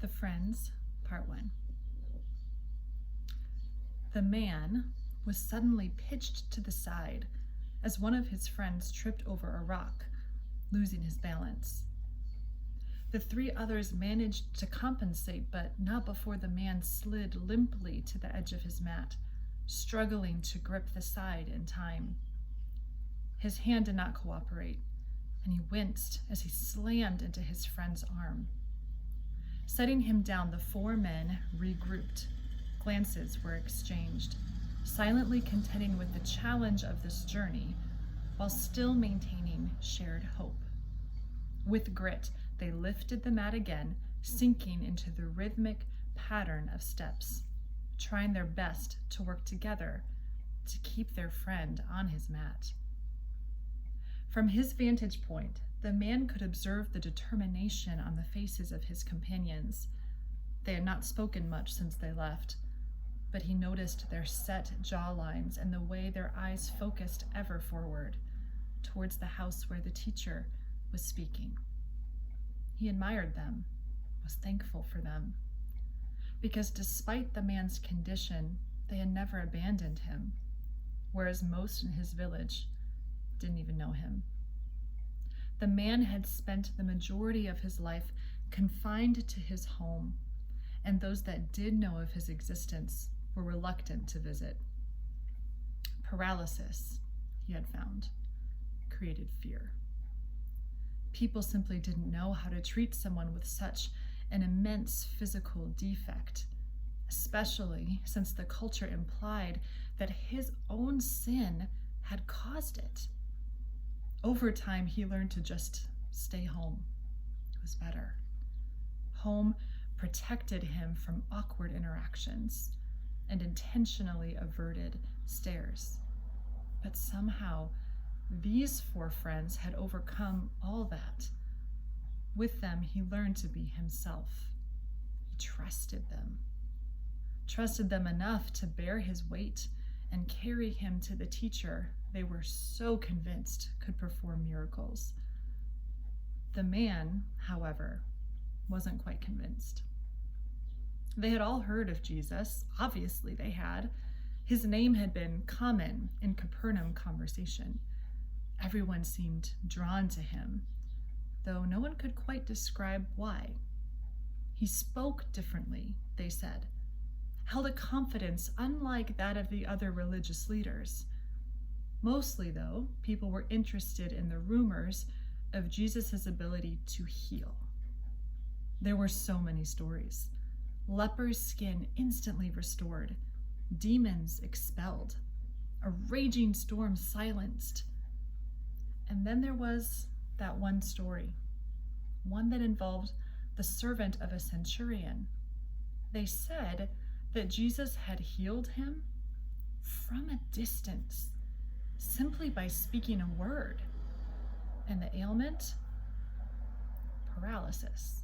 The Friends, Part 1. The man was suddenly pitched to the side as one of his friends tripped over a rock, losing his balance. The three others managed to compensate, but not before the man slid limply to the edge of his mat, struggling to grip the side in time. His hand did not cooperate, and he winced as he slammed into his friend's arm. Setting him down, the four men regrouped. Glances were exchanged, silently contending with the challenge of this journey while still maintaining shared hope. With grit, they lifted the mat again, sinking into the rhythmic pattern of steps, trying their best to work together to keep their friend on his mat. From his vantage point, the man could observe the determination on the faces of his companions. They had not spoken much since they left, but he noticed their set jawlines and the way their eyes focused ever forward, towards the house where the teacher was speaking. He admired them, was thankful for them, because despite the man's condition, they had never abandoned him, whereas most in his village didn't even know him. The man had spent the majority of his life confined to his home, and those that did know of his existence were reluctant to visit. Paralysis, he had found, created fear. People simply didn't know how to treat someone with such an immense physical defect, especially since the culture implied that his own sin had caused it. Over time, he learned to just stay home. It was better. Home protected him from awkward interactions and intentionally averted stares. But somehow, these four friends had overcome all that. With them, he learned to be himself. He trusted them enough to bear his weight and carry him to the teacher they were so convinced could perform miracles. The man, however, wasn't quite convinced. They had all heard of Jesus. Obviously they had. His name had been common in Capernaum conversation. Everyone seemed drawn to him, though no one could quite describe why. He spoke differently, they said, held a confidence unlike that of the other religious leaders. Mostly, though, people were interested in the rumors of Jesus' ability to heal. There were so many stories. Lepers' skin instantly restored, demons expelled, a raging storm silenced. And then there was that one story, one that involved the servant of a centurion. They said that Jesus had healed him from a distance, simply by speaking a word. And the ailment? Paralysis.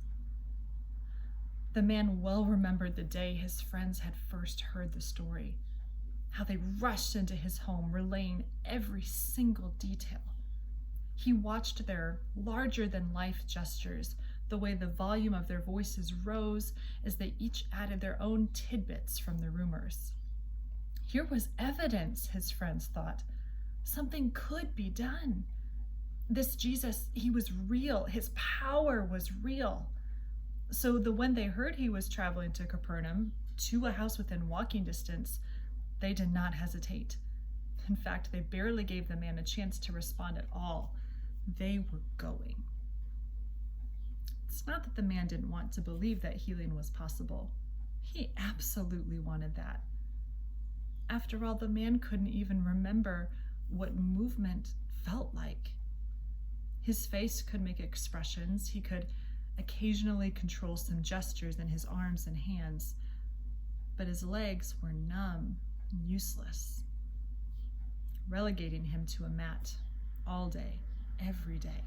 The man well remembered the day his friends had first heard the story, how they rushed into his home, relaying every single detail. He watched their larger-than-life gestures, the way the volume of their voices rose as they each added their own tidbits from the rumors. Here was evidence, his friends thought. Something could be done. This Jesus, he was real. His power was real. So when they heard he was traveling to Capernaum, to a house within walking distance, they did not hesitate. In fact, they barely gave the man a chance to respond at all. They were going. It's not that the man didn't want to believe that healing was possible. He absolutely wanted that. After all, the man couldn't even remember what movement felt like. His face could make expressions. He could occasionally control some gestures in his arms and hands, but his legs were numb and useless, relegating him to a mat all day, every day,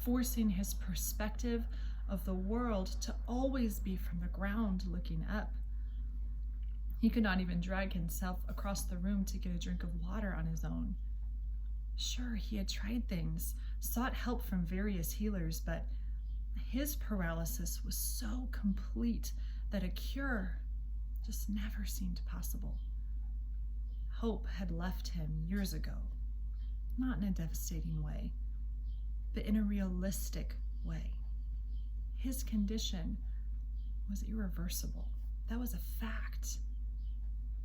forcing his perspective of the world to always be from the ground looking up. He could not even drag himself across the room to get a drink of water on his own. Sure, he had tried things, sought help from various healers, but His paralysis was so complete that a cure just never seemed possible. Hope had left him years ago, not in a devastating way, but in a realistic way. His condition was irreversible. That was a fact.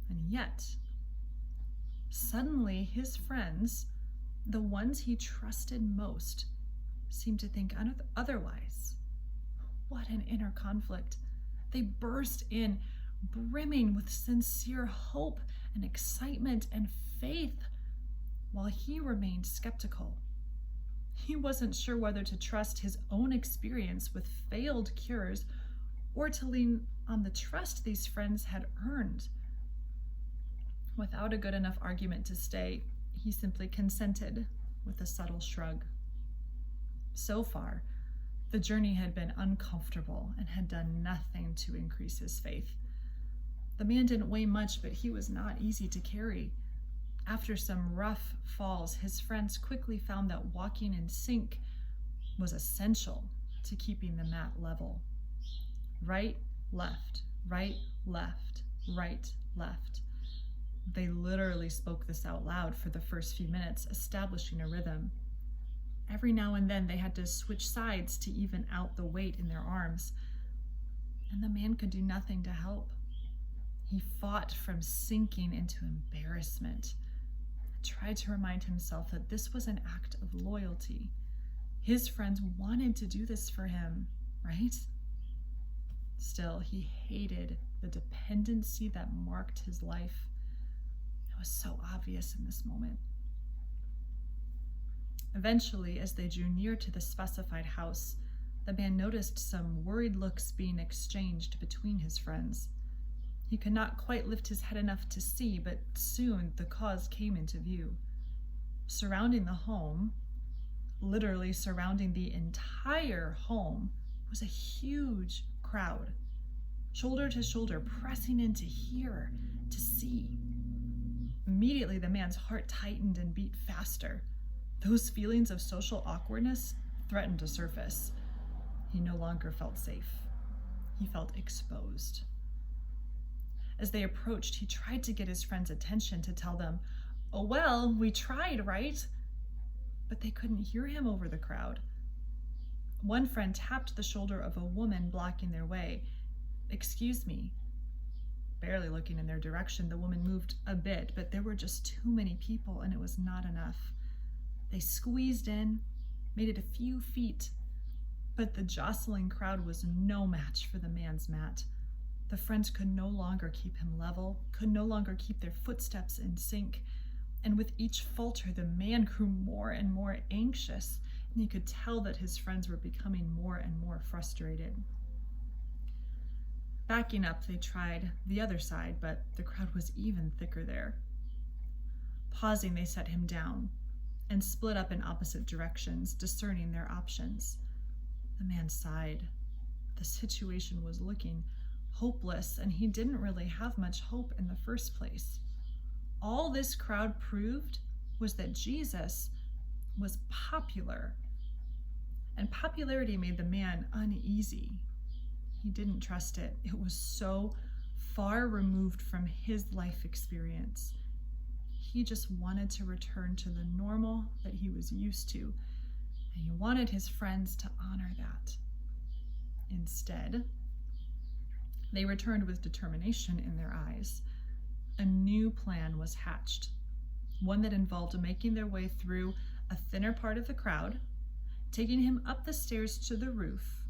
And yet, suddenly his friends, the ones he trusted most, seemed to think otherwise. What an inner conflict. They burst in, brimming with sincere hope and excitement and faith, while he remained skeptical. He wasn't sure whether to trust his own experience with failed cures or to lean on the trust these friends had earned. Without a good enough argument to stay, he simply consented with a subtle shrug. So far, the journey had been uncomfortable and had done nothing to increase his faith. The man didn't weigh much, but he was not easy to carry. After some rough falls, his friends quickly found that walking in sync was essential to keeping the mat level. Right, left, right, left, right, left. They literally spoke this out loud for the first few minutes, establishing a rhythm. Every now and then they had to switch sides to even out the weight in their arms, and the man could do nothing to help. He fought from sinking into embarrassment, tried to remind himself that this was an act of loyalty. His friends wanted to do this for him, right? Still, he hated the dependency that marked his life. It was so obvious in this moment. Eventually, as they drew near to the specified house, the man noticed some worried looks being exchanged between his friends. He could not quite lift his head enough to see, but soon the cause came into view. Surrounding the home, literally surrounding the entire home, was a huge crowd, shoulder to shoulder, pressing in to hear, to see. Immediately, the man's heart tightened and beat faster. Those feelings of social awkwardness threatened to surface. He no longer felt safe. He felt exposed. As they approached, he tried to get his friends' attention to tell them, "Oh, well, we tried, right?" But they couldn't hear him over the crowd. One friend tapped the shoulder of a woman blocking their way. "Excuse me." Barely looking in their direction, the woman moved a bit, but there were just too many people, and it was not enough. They squeezed in, made it a few feet, but the jostling crowd was no match for the man's mat. The friends could no longer keep him level, could no longer keep their footsteps in sync, and with each falter, the man grew more and more anxious, and he could tell that his friends were becoming more and more frustrated. Backing up, they tried the other side, but the crowd was even thicker there. Pausing, they set him down and split up in opposite directions, discerning their options. The man sighed. The situation was looking hopeless, and he didn't really have much hope in the first place. All this crowd proved was that Jesus was popular, and popularity made the man uneasy. He didn't trust it. It was so far removed from his life experience. He just wanted to return to the normal that he was used to, and he wanted his friends to honor that. Instead, they returned with determination in their eyes. A new plan was hatched, one that involved making their way through a thinner part of the crowd, taking him up the stairs to the roof,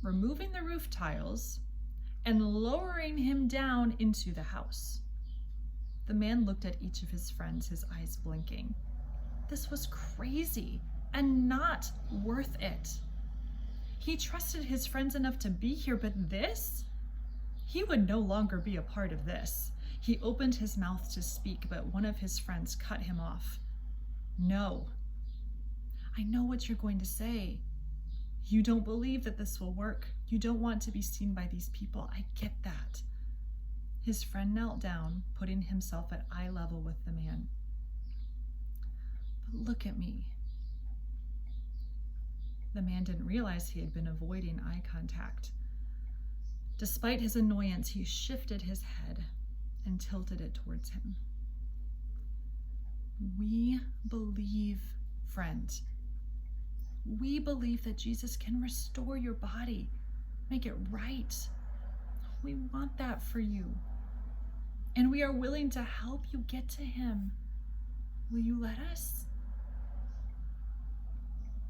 removing the roof tiles, and lowering him down into the house. The man looked at each of his friends, his eyes blinking. This was crazy and not worth it. He trusted his friends enough to be here, but this? He would no longer be a part of this. He opened his mouth to speak, but one of his friends cut him off. "No. I know what you're going to say. You don't believe that this will work. You don't want to be seen by these people. I get that." His friend knelt down, putting himself at eye level with the man. "But look at me." The man didn't realize he had been avoiding eye contact. Despite his annoyance, he shifted his head and tilted it towards him. We believe, friend. We believe that Jesus can restore your body, make it right. We want that for you. And we are willing to help you get to him. Will you let us?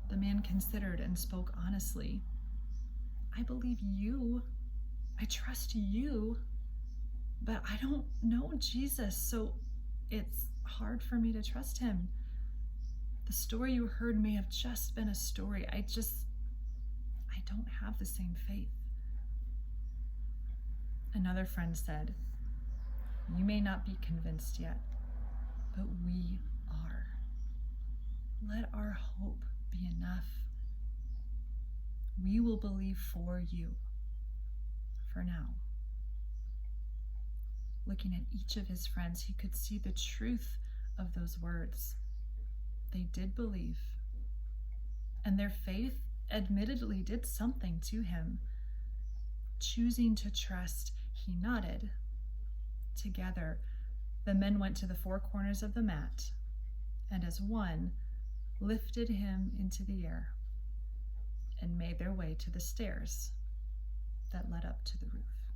The man considered and spoke honestly. I believe you. I trust you. But I don't know Jesus, so it's hard for me to trust him. The story you heard may have just been a story. I don't have the same faith. Another friend said, you may not be convinced yet, but we are. Let our hope be enough. We will believe for you, for now. Looking at each of his friends, he could see the truth of those words. They did believe, and their faith admittedly did something to him. Choosing to trust, he nodded. Together, the men went to the four corners of the mat, and as one, lifted him into the air and made their way to the stairs that led up to the roof.